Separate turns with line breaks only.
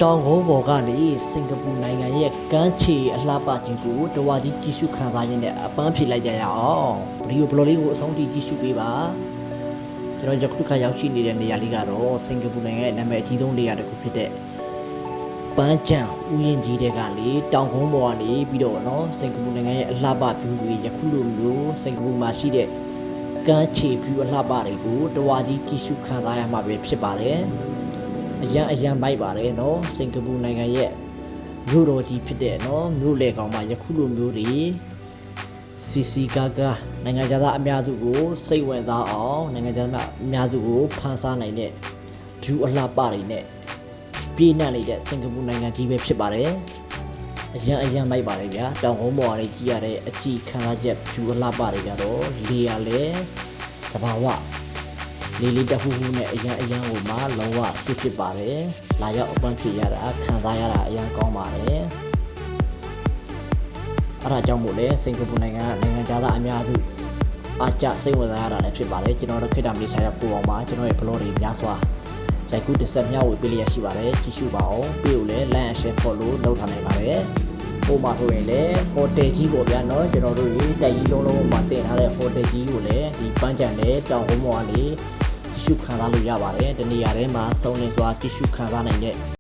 တောင်ကုန်းပေါ်ကနေစင်ကာပူနိုင်ငံရဲ့ကမ်းခြေအလှပကြီးကိုတဝါကြီးကြည့်ရှုခံစားရင်းနဲ့အပန်းဖြေလိုက်ကြရအောင်ဗီဒီယိုဘလော့လေးကိုအဆုံးထိကြည့်ရှုပေးပါကျွန်တော်ယခုတစ်ခါရောက်ရှိနေတဲ့နေရာလေးကတော့စင်ကာပူနိုင်ငံရဲ့နာမည်အကြီးဆုံးနေရာတစ်ခုဖြစ်တဲ့ပန်းချံဥယျာဉ်ကြီးတဲ့ကလေတောင်ကုန်းပေါ်ကနေပြီးတော့နော်စင်ကာပူနိုင်ငံရဲ့အလှပဖြူတွေယခုလိုမျိုးစင်ကာပူမှာရှိတဲ့ကမ်းခြေဖြူအလှပတွေကိုတဝါကြီးကြည့်ရှုခံစားရမှာပဲဖြစ်ပါတယ်အရန်မိုက်ပါတယ်နော်စင်ကာပူနိုင်ငံရဲ့မြို့တော်ကြီးဖြစ်တဲ့နော်မြို့လေကောင်မှာယခုလိုမျိုးတွေစီကာနိုင်ငံသားအများစုကိုစိတ်ဝင်စားအောင်နိုင်ငံသားအများစုကိုဖန်ဆားနိုင်တဲ့ view အလှပတွေနဲ့ပြည့်နှက်နေတဲ့စင်ကာပူနိုင်ငံကြီးပဲဖြစ်ပါတယ်အရန်မိုက်ပါတယ်ဗျာတောင်ကုန်းပေါ်ကနေကြည့်ရတဲ့အကြည့်ခံစားချက် view အလှပတွေကတော့လေရလဲသဘာဝလေးတဟူဟူနဲ့အရန်ကိုမှလုံးဝစစ်ဖြစ်ပါတယ်လာရောက်အပန်းဖြေရတာခံစားရတာအရန်ကောင်းပါတယ်အဲ့ဒါကြောင့်မို့လဲစင်ကာပူနိုင်ငံသားအများစုအားကျစိတ်ဝင်စားရတာလည်းဖြစ်ပါတယ်ကျွန်တော်တို့ခေတ္တမလေးရှားရပို့အောင်ပါကျွန်တော်ရဲ့ blog တွေများစွာlike ကူတစ်ဆက်မျှဝေပေးလျက်ရှိပါတယ်ကြည့်ရှုပါအောင်ပြီးလို့လဲ like and share follow လုပ်ထားနိုင်ပါတယ်ပုံမှာဆိုရင်လည်းဟိုတယ်ကြီးပေါ့ဗျာเนาะကျွန်တော်တို့ဒီတိုက်ကြီးလုံးမှာတင်ထားတဲ့ဟိုတယ်ကြီးကိုလည်းဒီပန်းချံနဲ့တောင်ကုန်းပေါ်ကနေကြည့်ရှုခံစားလို့ရပါတယ်တနေရာထဲမှာစုံလင်စွာကြည့်ရှုခံစားနိုင်တဲ့